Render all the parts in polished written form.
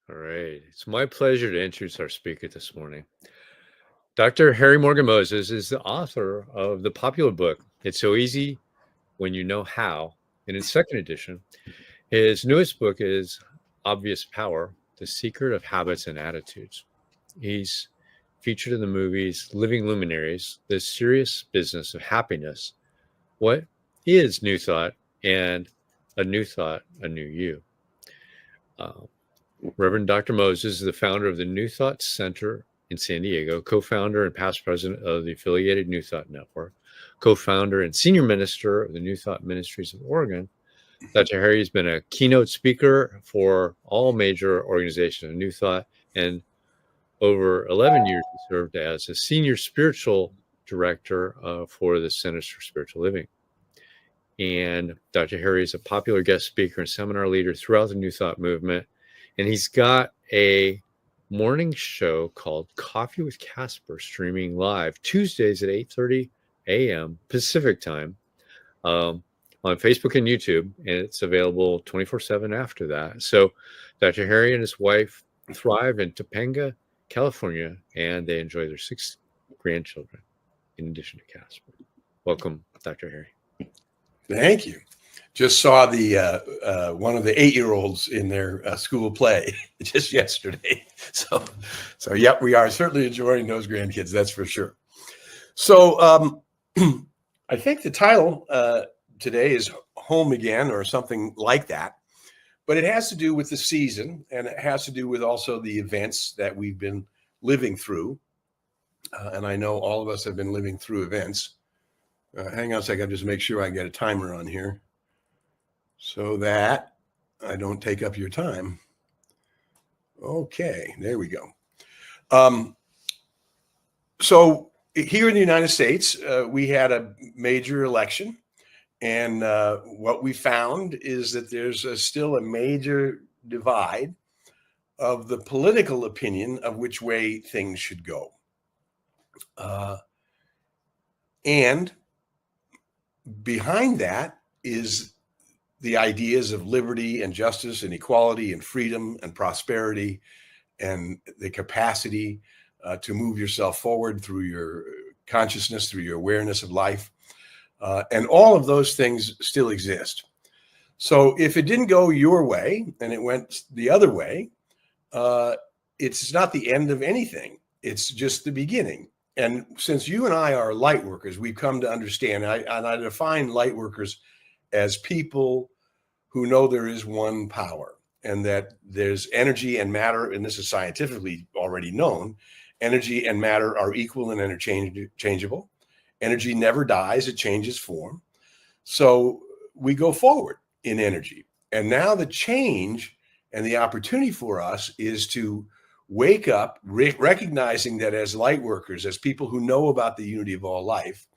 All right. It's my pleasure to introduce our speaker this morning. Dr. Harry Morgan Moses is the author of the popular book, It's So Easy When You Know How, in its second edition. His newest book is Obvious Power, The Secret of Habits and Attitudes. He's featured in the movies Living Luminaries, The Serious Business of Happiness, What is New Thought, and A New Thought, A New You. Reverend Dr. Moses is the founder of the New Thought Center in San Diego, co-founder and past president of the affiliated New Thought Network, co-founder and senior minister of the New Thought Ministries of Oregon. Dr. Harry has been a keynote speaker for all major organizations of New Thought, and over 11 years he served as a senior spiritual director for the Centers for Spiritual Living. And Dr. Harry is a popular guest speaker and seminar leader throughout the New Thought movement. And he's got a morning show called Coffee with Casper, streaming live Tuesdays at 8:30 a.m. Pacific time on Facebook and YouTube. And it's available 24/7 after that. So Dr. Harry and his wife thrive in Topanga, California, and they enjoy their 6 grandchildren in addition to Casper. Welcome, Dr. Harry. Thank you. Just saw the one of the 8-year-olds in their school play just yesterday. So yep, we are certainly enjoying those grandkids. That's for sure. So I think the title today is Home Again or something like that, but it has to do with the season, and it has to do with also the events that we've been living through. And I know all of us have been living through events. Hang on a second, just make sure I get a timer on here so that I don't take up your time. Okay, there we go. So here in the United States, we had a major election, and what we found is that there's still a major divide of the political opinion of which way things should go. And behind that is the ideas of liberty and justice and equality and freedom and prosperity and the capacity to move yourself forward through your consciousness, through your awareness of life. And all of those things still exist. So if it didn't go your way and it went the other way, it's not the end of anything. It's just the beginning. And since you and I are light workers, we've come to understand, and I define light workers as people who know there is one power and that there's energy and matter, and this is scientifically already known. Energy and matter are equal and interchangeable. Energy never dies, it changes form. So we go forward in energy. And now the change and the opportunity for us is to wake up, recognizing that as light workers, as people who know about the unity of all life,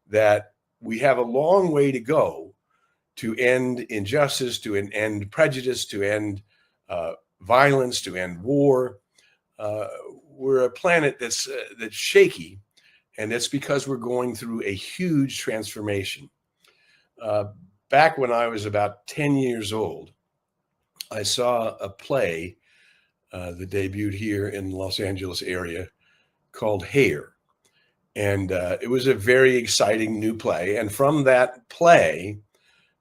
that we have a long way to go to end injustice, to end prejudice, to end violence, to end war. We're a planet that's shaky, and it's because we're going through a huge transformation. Back when I was about 10 years old, I saw a play that debuted here in the Los Angeles area called Hair. And it was a very exciting new play. And from that play,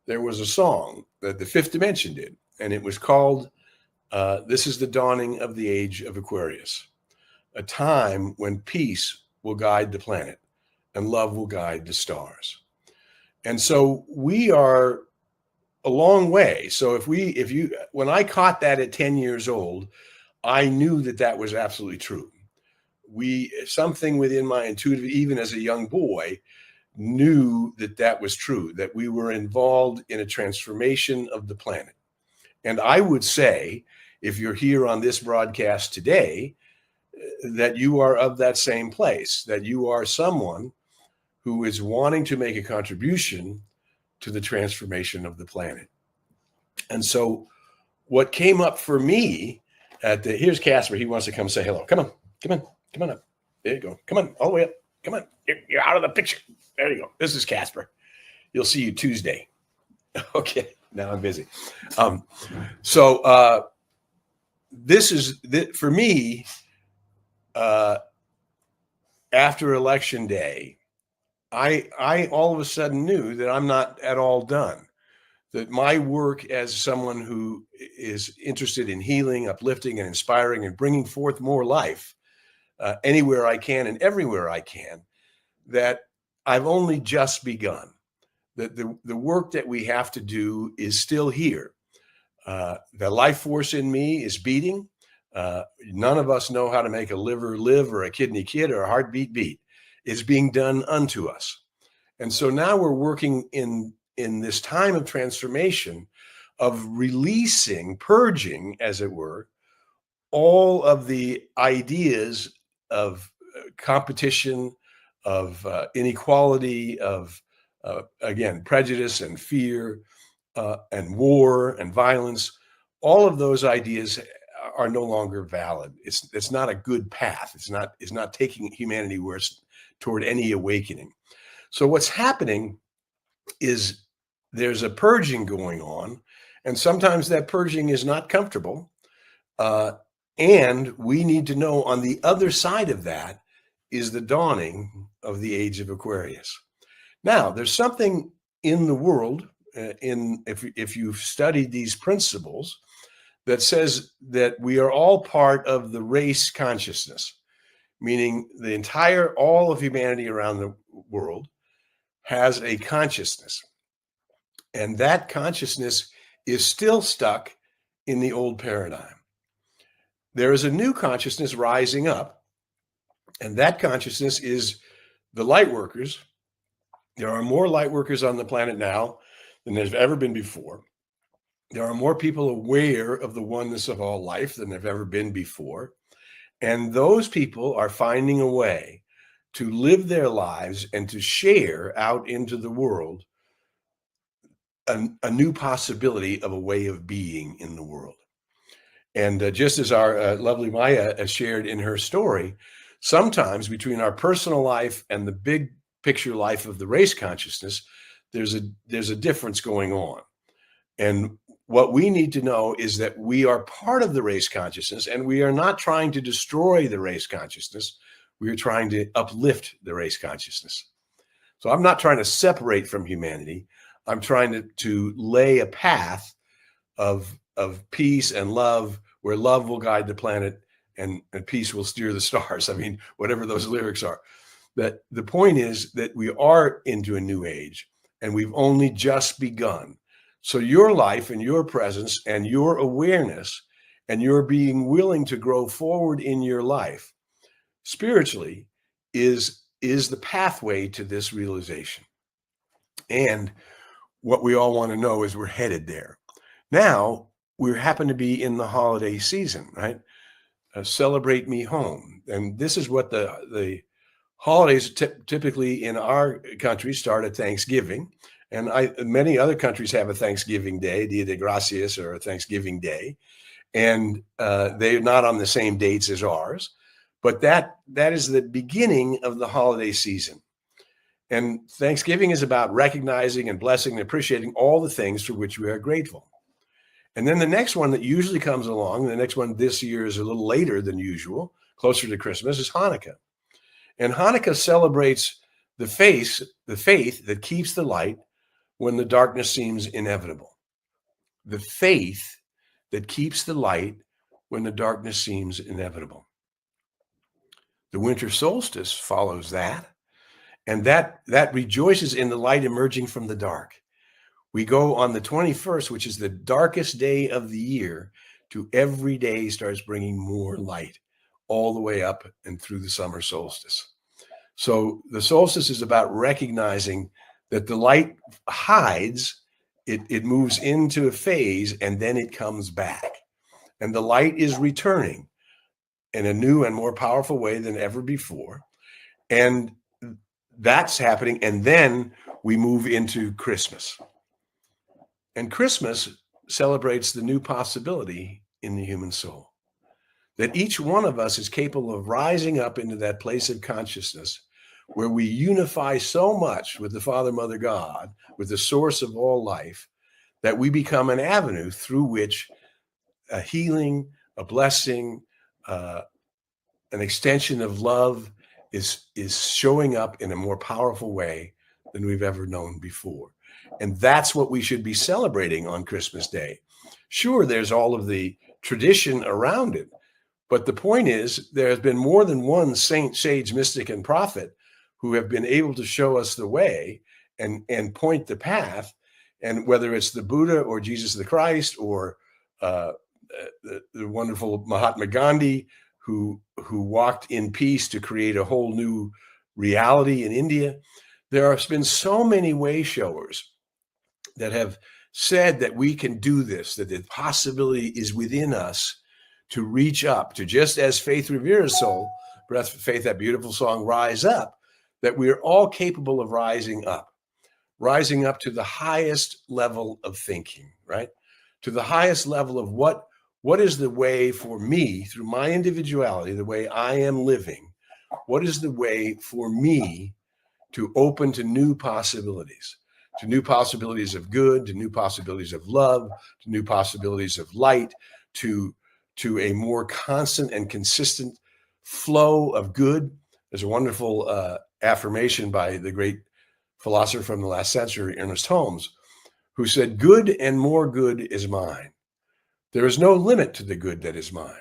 there was a song that the Fifth Dimension did. And it was called, This is the Dawning of the Age of Aquarius, a time when peace will guide the planet and love will guide the stars. And so we are a long way. So when I caught that at 10 years old, I knew that that was absolutely true. Something within my intuitive, even as a young boy, knew that that was true, that we were involved in a transformation of the planet. And I would say, if you're here on this broadcast today, that you are of that same place, that you are someone who is wanting to make a contribution to the transformation of the planet. And so what came up for me here's Casper. He wants to come say hello. Come on up. There you go. Come on, all the way up. Come on. You're out of the picture. There you go. This is Casper. You'll see you Tuesday. Okay. Now I'm busy. So this is for me. After Election Day, I all of a sudden knew that I'm not at all done. That my work as someone who is interested in healing, uplifting, and inspiring, and bringing forth more life anywhere I can and everywhere I can, that I've only just begun. That the work that we have to do is still here. The life force in me is beating. None of us know how to make a liver live or a kidney kid or a heartbeat beat. It's being done unto us. And so now we're working in this time of transformation, of releasing, purging, as it were, all of the ideas of competition, of inequality, of, again, prejudice and fear, and war and violence. All of those ideas are no longer valid. It's not a good path. It's not taking humanity toward any awakening. So what's happening is there's a purging going on, and sometimes that purging is not comfortable. And we need to know on the other side of that is the dawning of the age of Aquarius. Now, there's something in the world, if you've studied these principles, that says that we are all part of the race consciousness, meaning all of humanity around the world has a consciousness. And that consciousness is still stuck in the old paradigm. There is a new consciousness rising up, and that consciousness is the light workers. There are more light workers on the planet now than there's ever been before. There are more people aware of the oneness of all life than there've ever been before. And those people are finding a way to live their lives and to share out into the world a new possibility of a way of being in the world. And just as our lovely Maya has shared in her story, sometimes between our personal life and the big picture life of the race consciousness, there's a difference going on. And what we need to know is that we are part of the race consciousness, and we are not trying to destroy the race consciousness. We are trying to uplift the race consciousness. So I'm not trying to separate from humanity. I'm trying to lay a path of peace and love, where love will guide the planet and peace will steer the stars. I mean, whatever those lyrics are. That the point is that we are into a new age, and we've only just begun. So your life and your presence and your awareness and your being willing to grow forward in your life spiritually is the pathway to this realization. And what we all want to know is we're headed there. Now, we happen to be in the holiday season, right? Celebrate me home. And this is what the holidays typically in our country start at Thanksgiving. And many other countries have a Thanksgiving Day, Dia de Gracias, or a Thanksgiving Day. And they're not on the same dates as ours. But that is the beginning of the holiday season. And Thanksgiving is about recognizing and blessing and appreciating all the things for which we are grateful. And then the next one that usually comes along, the next one this year is a little later than usual, closer to Christmas, is Hanukkah. And Hanukkah celebrates the faith that keeps the light when the darkness seems inevitable. The faith that keeps the light when the darkness seems inevitable. The winter solstice follows that, and that rejoices in the light emerging from the dark. We go on the 21st, which is the darkest day of the year, to every day starts bringing more light all the way up and through the summer solstice. So the solstice is about recognizing that the light hides, it moves into a phase, and then it comes back. And the light is returning in a new and more powerful way than ever before. And that's happening. And then we move into Christmas. And Christmas celebrates the new possibility in the human soul. That each one of us is capable of rising up into that place of consciousness where we unify so much with the Father, Mother, God, with the source of all life, that we become an avenue through which a healing, a blessing, an extension of love is showing up in a more powerful way than we've ever known before. And that's what we should be celebrating on Christmas Day. Sure, there's all of the tradition around it, but the point is there has been more than one saint, sage, mystic, and prophet who have been able to show us the way and point the path. And whether it's the Buddha or Jesus the Christ or the wonderful Mahatma Gandhi, who walked in peace to create a whole new reality in India, there have been so many way showers that have said that we can do this, that the possibility is within us to reach up to, just as Faith Revera's soul, Breath of Faith, that beautiful song, Rise Up, that we're all capable of rising up to the highest level of thinking, right? To the highest level of what is the way for me through my individuality, the way I am living, what is the way for me to open to new possibilities of good, to new possibilities of love, to new possibilities of light, to a more constant and consistent flow of good. There's a wonderful affirmation by the great philosopher from the last century, Ernest Holmes, who said, "Good and more good is mine. There is no limit to the good that is mine.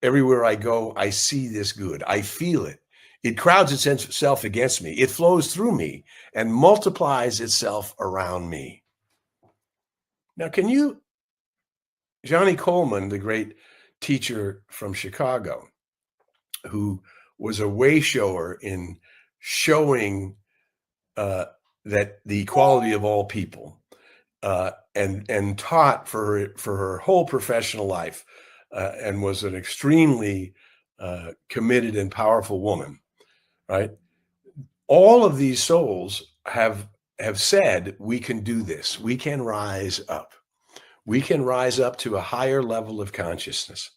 Everywhere I go, I see this good. I feel it. It crowds itself against me. It flows through me and multiplies itself around me." Now, Johnny Coleman, the great teacher from Chicago, who was a way shower in showing that the equality of all people, and taught for her whole professional life, and was an extremely committed and powerful woman, right? All of these souls have said, we can do this. We can rise up. We can rise up to a higher level of consciousness.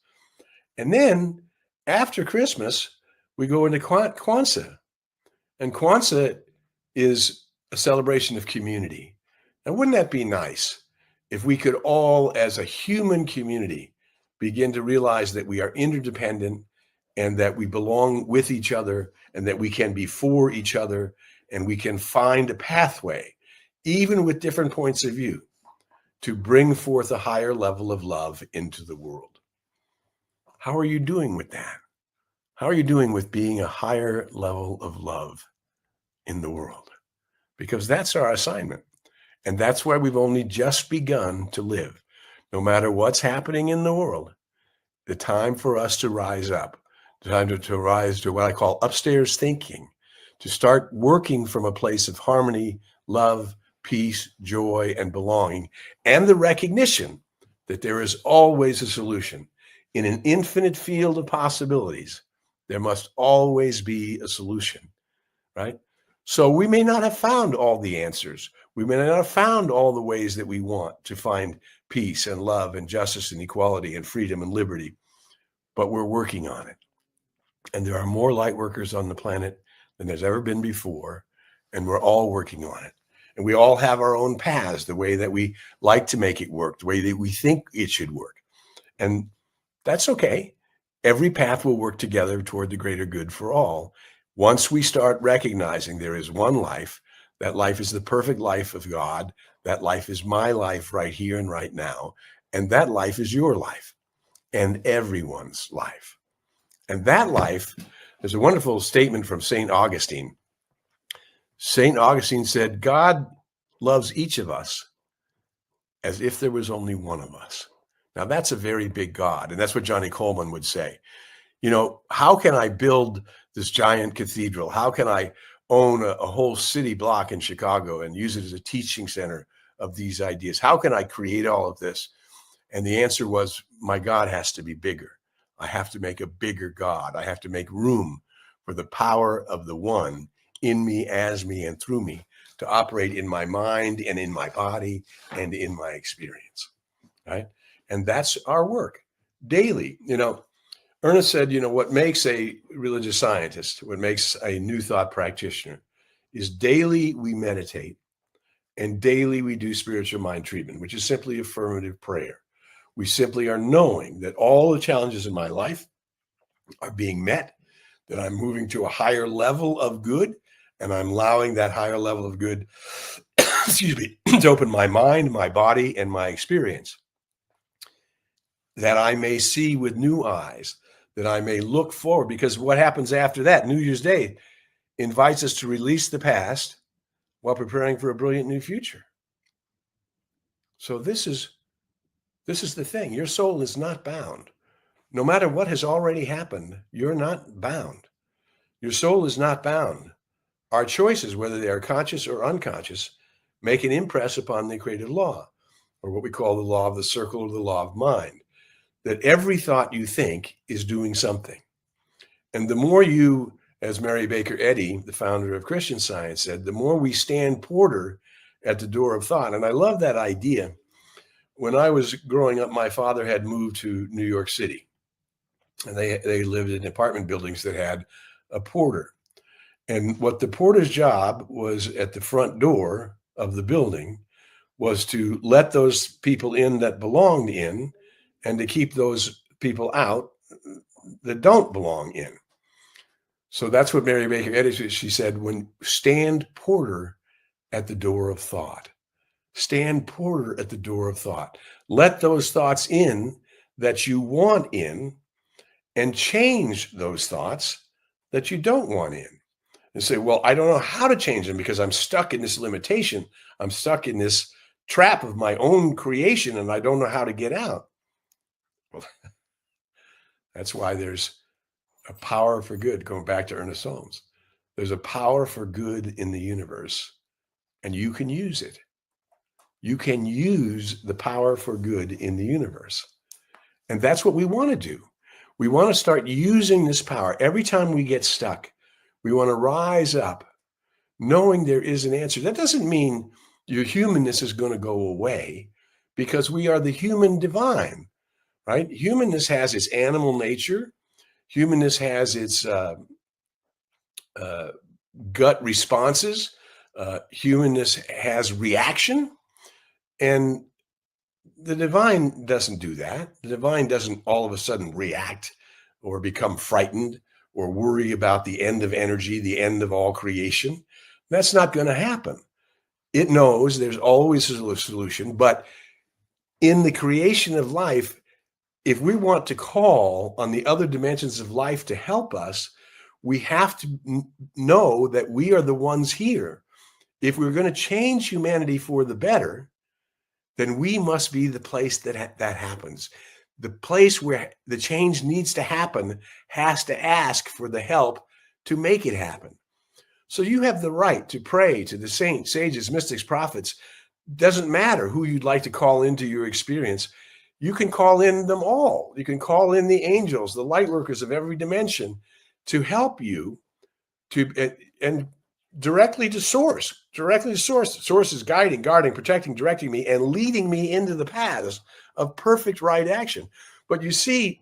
And then after Christmas, we go into Kwanzaa. And Kwanzaa is a celebration of community. Now, wouldn't that be nice if we could all, as a human community, begin to realize that we are interdependent and that we belong with each other and that we can be for each other and we can find a pathway, even with different points of view, to bring forth a higher level of love into the world. How are you doing with that? How are you doing with being a higher level of love in the world? Because that's our assignment. And that's why we've only just begun to live. No matter what's happening in the world, the time for us to rise up, the time to rise to what I call upstairs thinking, to start working from a place of harmony, love, peace, joy, and belonging, and the recognition that there is always a solution. In an infinite field of possibilities, there must always be a solution, right? So we may not have found all the answers. We may not have found all the ways that we want to find peace and love and justice and equality and freedom and liberty, but we're working on it. And there are more light workers on the planet than there's ever been before, and we're all working on it. And we all have our own paths, the way that we like to make it work, the way that we think it should work. And that's okay. Every path will work together toward the greater good for all. Once we start recognizing there is one life, that life is the perfect life of God, that life is my life right here and right now, and that life is your life and everyone's life. And that life, there's a wonderful statement from St. Augustine. St. Augustine said, God loves each of us as if there was only one of us. Now, that's a very big God. And that's what Johnny Coleman would say. You know, how can I build this giant cathedral? How can I own a whole city block in Chicago and use it as a teaching center of these ideas? How can I create all of this? And the answer was, my God has to be bigger. I have to make a bigger God. I have to make room for the power of the one in me, as me, and through me to operate in my mind and in my body and in my experience, right? And that's our work daily. You know, Ernest said, you know, what makes a religious scientist, what makes a new thought practitioner is daily we meditate and daily we do spiritual mind treatment, which is simply affirmative prayer. We simply are knowing that all the challenges in my life are being met, that I'm moving to a higher level of good, and I'm allowing that higher level of good, excuse me, to open my mind, my body, and my experience, that I may see with new eyes, that I may look forward, because what happens after that, New Year's Day, invites us to release the past while preparing for a brilliant new future. So this is the thing. Your soul is not bound. No matter what has already happened, you're not bound. Your soul is not bound. Our choices, whether they are conscious or unconscious, make an impress upon the creative law, or what we call the law of the circle or the law of mind, that every thought you think is doing something. And the more you, as Mary Baker Eddy, the founder of Christian Science, said, the more we stand porter at the door of thought. And I love that idea. When I was growing up, my father had moved to New York City, and they lived in apartment buildings that had a porter. And what the porter's job was at the front door of the building was to let those people in that belonged in, and to keep those people out that don't belong in. So that's what Mary Baker Eddy, she said, when stand porter at the door of thought. Stand porter at the door of thought. Let those thoughts in that you want in, and change those thoughts that you don't want in. And say, well, I don't know how to change them because I'm stuck in this limitation. I'm stuck in this trap of my own creation, and I don't know how to get out. Well, that's why there's a power for good, going back to Ernest Holmes. There's a power for good in the universe, and you can use it. You can use the power for good in the universe. And that's what we want to do. We want to start using this power. Every time we get stuck, we want to rise up knowing there is an answer. That doesn't mean your humanness is going to go away, because we are the human divine, right? Humanness has its animal nature. Humanness has its gut responses. Humanness has reaction. And the divine doesn't do that. The divine doesn't all of a sudden react or become frightened or worry about the end of energy, the end of all creation. That's not going to happen. It knows there's always a solution, but in the creation of life, if we want to call on the other dimensions of life to help us, we have to know that we are the ones here. If we're going to change humanity for the better, then we must be the place that happens. The place where the change needs to happen has to ask for the help to make it happen. So you have the right to pray to the saints, sages, mystics, prophets. Doesn't matter who you'd like to call into your experience. You can call in them all. You can call in the angels, the light workers of every dimension, to help you and directly to source. Source is guiding, guarding, protecting, directing me, and leading me into the paths of perfect right action. But you see,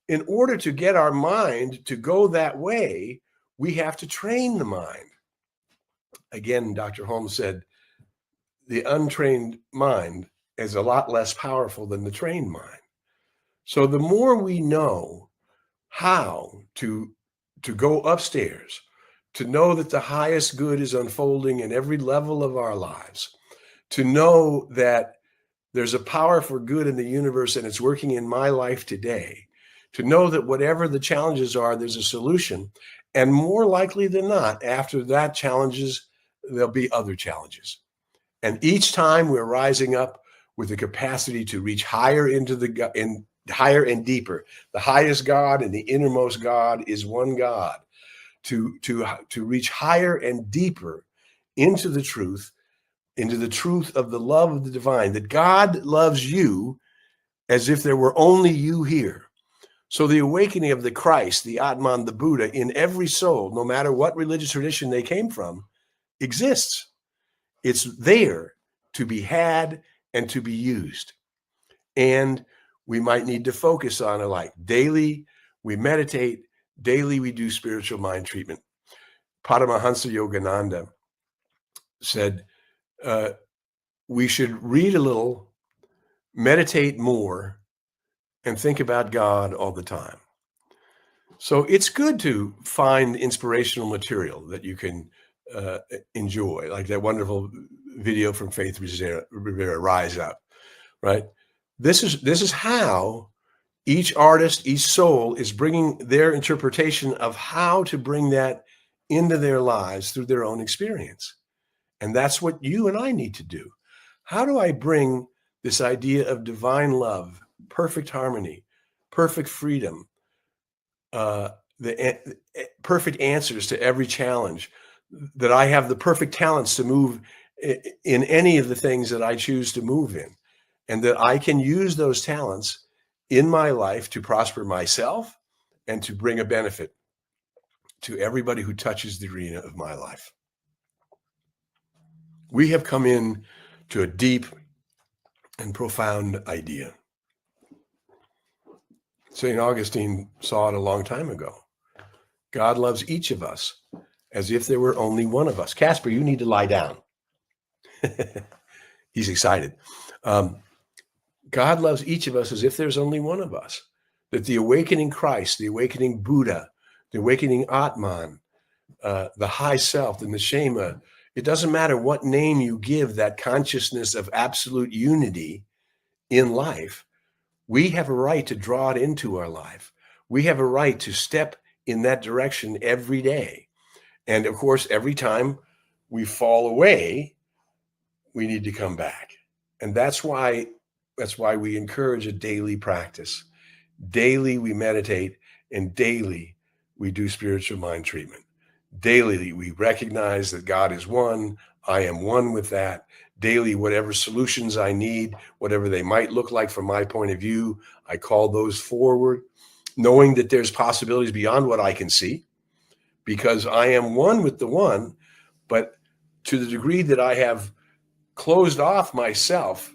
in order to get our mind to go that way, we have to train the mind. Again, Dr. Holmes said, the untrained mind is a lot less powerful than the trained mind. So the more we know how to go upstairs, to know that the highest good is unfolding in every level of our lives, to know that there's a power for good in the universe and it's working in my life today, to know that whatever the challenges are, there's a solution. And more likely than not, after that challenges, there'll be other challenges. And each time we're rising up with the capacity to reach higher higher and deeper. The highest God and the innermost God is one God. To reach higher and deeper into the truth of the love of the divine, that God loves you as if there were only you here. So the awakening of the Christ, the Atman, the Buddha in every soul, no matter what religious tradition they came from, exists. It's there to be had and to be used. And we might need to focus on it, like daily we meditate, daily we do spiritual mind treatment. Paramahansa Yogananda said, we should read a little, meditate more, and think about God all the time. So it's good to find inspirational material that you can enjoy, like that wonderful video from Faith Rivera, Rise Up, right? This is how each artist, each soul is bringing their interpretation of how to bring that into their lives through their own experience. And that's what you and I need to do. How do I bring this idea of divine love, perfect harmony, perfect freedom, the perfect answers to every challenge, that I have the perfect talents to move in any of the things that I choose to move in, and that I can use those talents in my life to prosper myself and to bring a benefit to everybody who touches the arena of my life. We have come in to a deep and profound idea. St. Augustine saw it a long time ago. God loves each of us as if there were only one of us. Casper, you need to lie down. He's excited. God loves each of us as if there's only one of us. That the awakening Christ, the awakening Buddha, the awakening Atman, the high self, the Neshama, it doesn't matter what name you give that consciousness of absolute unity in life, we have a right to draw it into our life. We have a right to step in that direction every day. And of course, every time we fall away, we need to come back. And that's why we encourage a daily practice. Daily we meditate, and daily we do spiritual mind treatment. Daily we recognize that God is one. I am one with that. Daily, whatever solutions I need, whatever they might look like from my point of view, I call those forward, knowing that there's possibilities beyond what I can see, because I am one with the one. But to the degree that I have closed off myself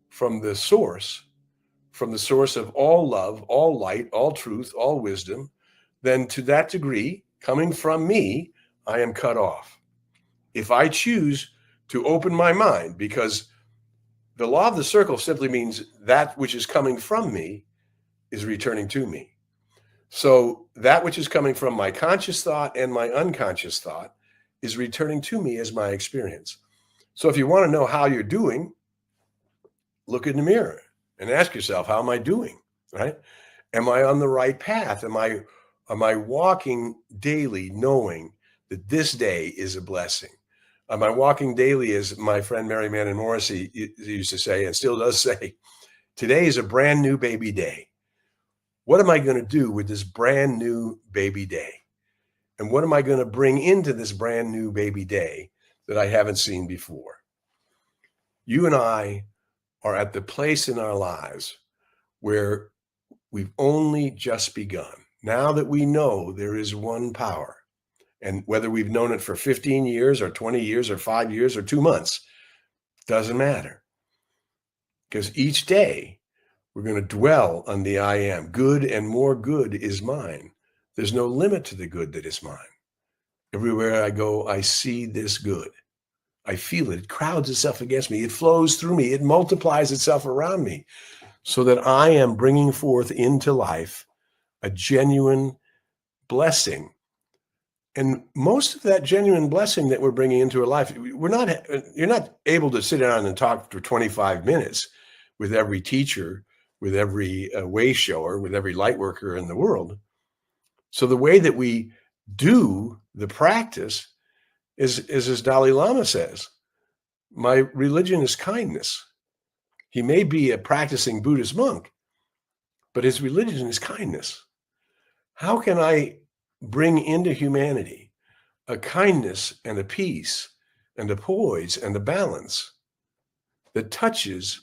from the source of all love, all light, all truth, all wisdom, then to that degree, coming from me, I am cut off. If I choose to open my mind, because the law of the circle simply means that which is coming from me is returning to me. So that which is coming from my conscious thought and my unconscious thought is returning to me as my experience. So if you want to know how you're doing, look in the mirror and ask yourself, how am I doing, right? Am I on the right path? Am I walking daily knowing that this day is a blessing? Am I walking daily, as my friend Mary Manning Morrissey used to say, and still does say, today is a brand new baby day. What am I going to do with this brand new baby day? And what am I going to bring into this brand new baby day that I haven't seen before? You and I are at the place in our lives where we've only just begun. Now that we know there is one power, and whether we've known it for 15 years or 20 years or 5 years or 2 months, doesn't matter. Because each day we're going to dwell on the I am. Good and more good is mine. There's no limit to the good that is mine. Everywhere I go, I see this good. I feel it. It crowds itself against me. It flows through me. It multiplies itself around me, so that I am bringing forth into life a genuine blessing. And most of that genuine blessing that we're bringing into our life, you're not able to sit down and talk for 25 minutes with every teacher, with every way shower, with every light worker in the world. So the way that we do the practice is as Dalai Lama says, my religion is kindness. He may be a practicing Buddhist monk, but his religion is kindness. How can I bring into humanity a kindness and a peace and a poise and a balance that touches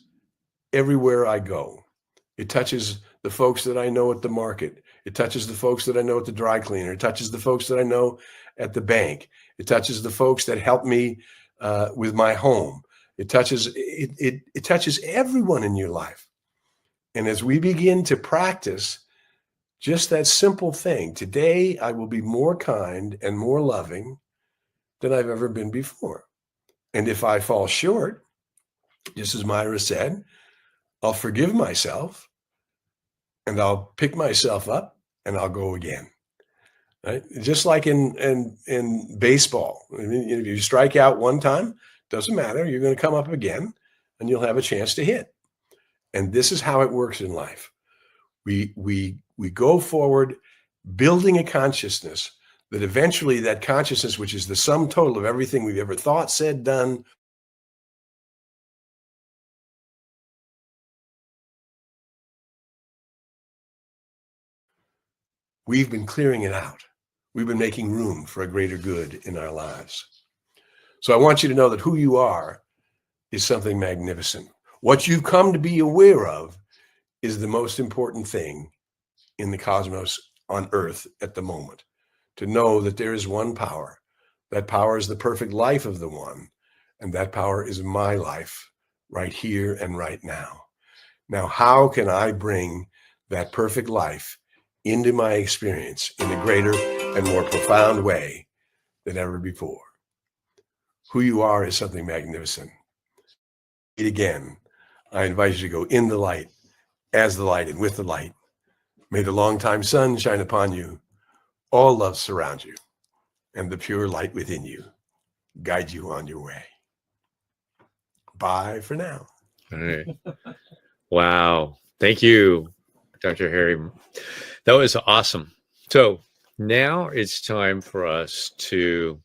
everywhere I go? It touches the folks that I know at the market. It touches the folks that I know at the dry cleaner. It touches the folks that I know at the bank. It touches the folks that help me with my home. It touches everyone in your life. And as we begin to practice just that simple thing, today I will be more kind and more loving than I've ever been before. And if I fall short, just as Myra said, I'll forgive myself and I'll pick myself up and I'll go again. Right? Just like in baseball, I mean, if you strike out one time, doesn't matter. You're going to come up again, and you'll have a chance to hit. And this is how it works in life. We go forward, building a consciousness that eventually that consciousness, which is the sum total of everything we've ever thought, said, done, we've been clearing it out. We've been making room for a greater good in our lives. So I want you to know that who you are is something magnificent. What you've come to be aware of is the most important thing in the cosmos on Earth at the moment. To know that there is one power. That power is the perfect life of the one. And that power is my life right here and right now. Now, how can I bring that perfect life into my experience in a greater and more profound way than ever before? Who you are is something magnificent. Again, I invite you to go in the light, as the light, and with the light. May the longtime sun shine upon you. All love surround you, and the pure light within you guide you on your way. Bye for now. All right. Wow. Thank you, Dr. Harry. That was awesome. So now it's time for us to